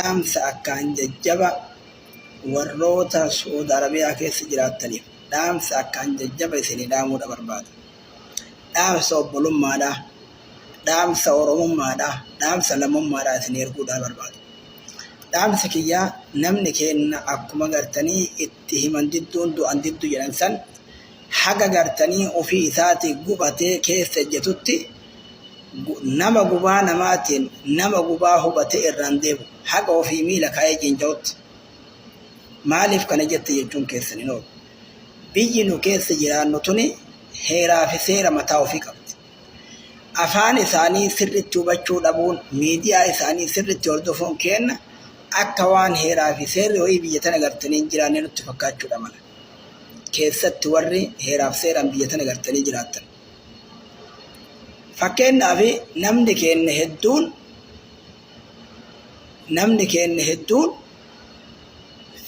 dhaamsa akkaan jajjaba warroota Saudi Arabiyaa keessa jiraataniif dhaamsa akkaan jajjaba isinii dhaamuudha barbaada. Dhaamsa obbolummaadha, dhaamsa oromummaadha, dhaamsa lammummaadha isinii erguudha barbaada. Dhaamsa kiyyaa namni keenya akkuma gartanii itti himan didduun du'an diddu jedhan san haga gartanii ofii isaatii gubatee keessa ejjetutti nama gubaa namaatiin nama gubaa hubatee irraan deebu haga ofii miila kaayee jinja'utti. Maaliif kana jette jechuun keessan hin oolu. Biyyi nu keessa jiraannu tuni heeraa fi seera mataa ofii qabdi. Afaan isaanii sirriitti hubachuu dhabuun, miidiyaa isaanii sirriitti hordofuun kenna akka waan heeraa fi seerri ho'i biyya tana gartanii hin jiraanne nutti fakkaachuudha mala. Keessatti warri heeraa fi seeraan biyya tana gartanii jiraatan. Fakkeenyaaf namni keenya hedduun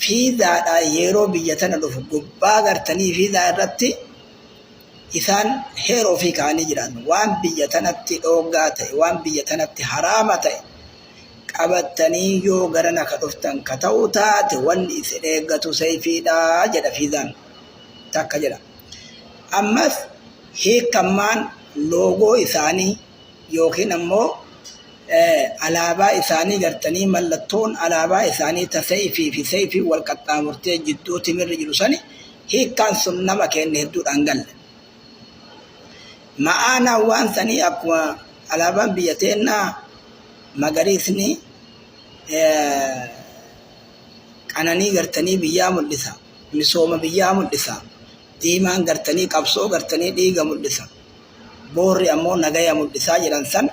fiizaadhaan yeroo biyya tana dhufu gubbaa gartanii fiizaa irratti isaan heera ofii kaanii jiran waan biyya tanatti dhooggaa ta'e, waan biyya tanatti haraama ta'e qabattanii yoo garana ka dhuftan ka ta'u taate wanni isin eeggatu sayfiidhaa jedha fiizaan takka jedha. Ammas hiikammaan loogoo isaanii yookiin ammoo alaabaa isaanii gartanii mallattoon alaabaa isaanii ta sayfii fi sayfii wal qaxxaamurtee jidduu timirri jiru sani hiikkaan sun nama keenya hedduudhaan galle. Ma'aanaan waan sanii akkuma alaabaan biyya teennaa magariisni qananii gartanii biyyaa mul'isa, misooma biyyaa mul'isa, diimaan gartanii qabsoo gartanii dhiiga mul'isa, boorri ammoo nagaya mul'isaa jedhan san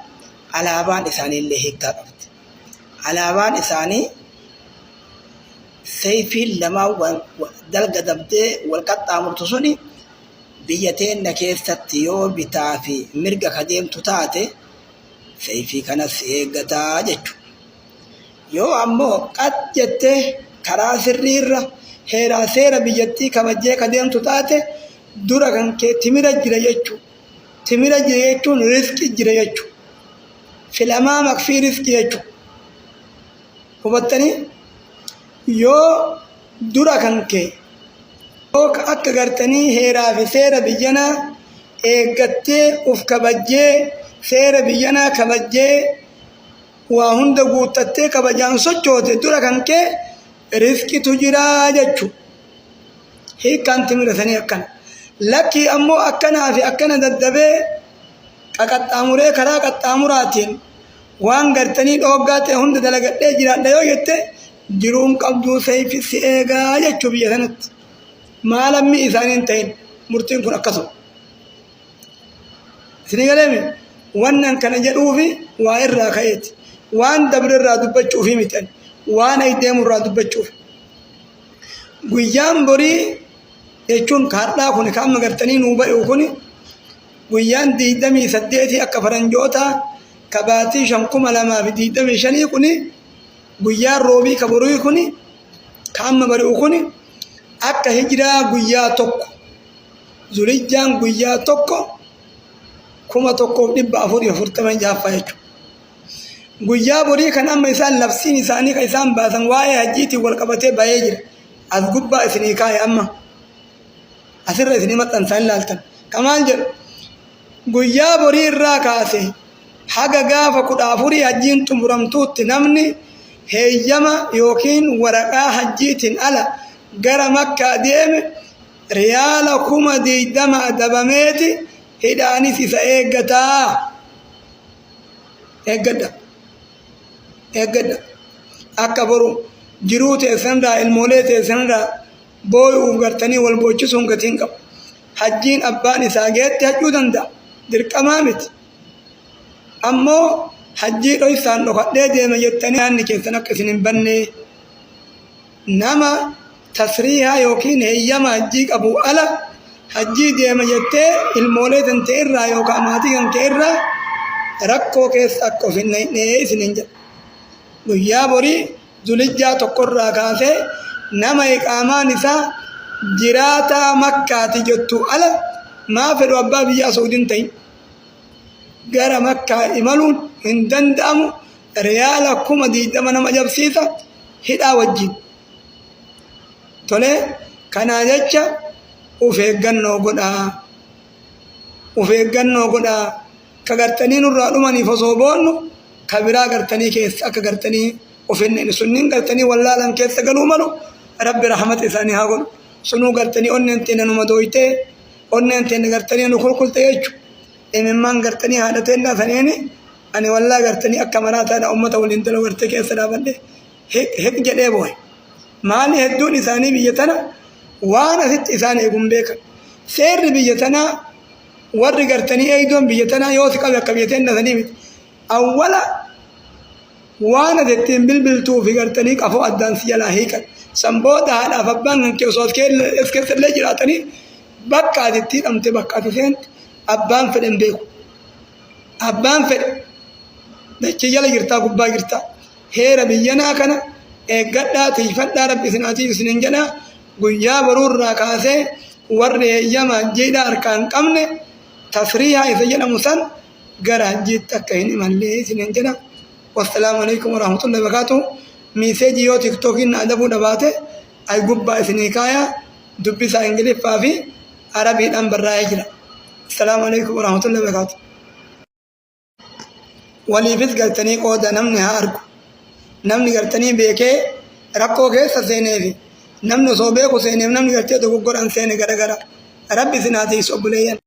alaabaan isaanii illee hiikkaa qabdi. Alaabaan isaanii sayfiin lamaan dalga dabdee wal qaxxaamurtu suni biyya teenya keessatti yoo bitaa fi mirga ka deemtu taate sayfii kanas eeggataa jechuudha. Yoo ammoo qat jettee karaa sirriirra heeraa seera biyyattii kabajjee ka deemtu taate dura kan kee timira jira jechuudha. Timira jira jechuun riskii jira jechuudha. Filamaa makfii riskii jechuudha. Hubattanii yoo dura kan kee akka gartanii heeraa fi seera biyyanaa eeggattee uf kabajjee seera biyyanaa kabajjee waa hunda guuttattee kabajaan sochoote dura kan kee riskitu jiraa jechuudha. Hiikkaan timira sanii akkana. Lakkii ammoo akkanaa fi akkana daddabee qaqaxxaamuree karaa qaxxaamuraatiin waan gartanii dhooggaa ta'e hunda dalagadhee jiraadha yoo jette jiruun qabduu sayfi si eegaa jechuu biyya sanatti. Maalammi isaanii hin ta'in murtiin kun akkasuma. Isinii galeemi wannan kana jedhuufi waa irraa ka'eeti. Waan dabre irraa dubbachuufi miti waan deemu irraa dubbachuuf. Guyyaan borii jechuun kaardhaa kun kan magartanii nuu ba'u kun guyyaan 28 akka faranjootaa kabaatii 5225 kun guyyaan roobii ka borii kun kan bari'u kun akka hijiraa guyyaa tokko Zulijjaan guyyaa tokko 1446 jechuudha. Guyyaa borii kan amma isaan labsiin isaanii kan isaan baasan waa'ee hajjiitiin wal qabatee ba'ee jira. As gubbaa isinii kaa'e amma asirra isinii maxxansaan ilaaltan. Kamaan jedhu guyyaa borii irraa kaase haga gaafa 14 hajjiin xumuramtuutti namni heeyyama yookiin waraqaa hajjiitiin ala gara Makkaa deeme riyaala 20 adabameeti hidhaanis isa eeggataa. Eeggadha akka boru jiruu teessanirraa ilmoolee teessanirraa boo'uuf gartanii wal boochisuun gatiin qabu. Hajjiin abbaan isaa geetti hajjuu danda'a dirqamaa miti. Ammoo hajjii dhoysaan dhokadhee deeme jettanii yaanni keessan akka isin hin banne nama tasriihaa yookiin heeyyama hajjii qabu ala hajjii deema jettee ilmoolee tantee irraa yookaan maatii kan kee irraa rakkoo keessa akka of hin naqnee isin hin jedhu. Guyyaa borii Zulijjaa tokkorraa kaasee nama iqaamaan isaa jiraataa Makkaati jettu ala maa fedhu abbaa biyyaa Saawudiin ta'in gara Makkaa imaluun hin danda'amu riyaala 20 nama jabsiisa hidhaa wajjin tolee kanaa jecha uf eeggannoo godhaa ka gartanii nurraa dhumaniif osoo boonnu ka biraa gartanii keessa akka gartanii ofinnen sunniin gartanii wallaalan keessa galuu malu rabbi rahmat isaanii haa godhu sunuu gartanii onneen teenya numa dooytee onneen teenya gartanii nu kulkulte jechu imimmaan gartanii haadha teenya saniini ani wallaa gartanii akka maraataadha ummata waliin daloo gartee keessa dhaabadhe heq jedhee boo'e maali hedduun isaanii biyya tana waan asitti isaan eeguun beekan seerri biyya tanaa warri gartanii eeydoon biyya tanaa yoo si qabe akka biyya teenya sanii miti awwala waan asettiin bilbiltuu fi gartanii qafoo addaan si jalaa hiikan sanbooda haadhaaf abbaan kan kee osoo as keessallee jiraatanii bakka asitti hidhamte bakka ati seenti abbaan fedhen beeku abbaan fedhe dachii jala jirtaa gubbaa jirtaa heera biyyanaa kana eeggadhaa tiifadhaa rabbi isinaatiif isinin jedhaa guyyaa baruurraa kaasee warri heeyyama jiidhaa harkaan qabne tasriihaa isa jedhamu san gara hajjiitti akka hin imallee isinin jedha wassalaamu alaikum warahmatullahi wabarakatuh miiseejii yoo tiktookiin na adabuu dhabaate ay gubbaa isinii kaayaa dubbisaa ingiliffaa fi arabiidhaan barraa'ee jira assalaamu alaikum warahmatullahi wabarakatuh waliifis gartanii qooda namni haa argu namni gartanii beekee rakkoo keessa seeneefi namni osoo beeku seeneef namni gartee dogoggoran seene gara rabbi isinaatiif obboleeyyan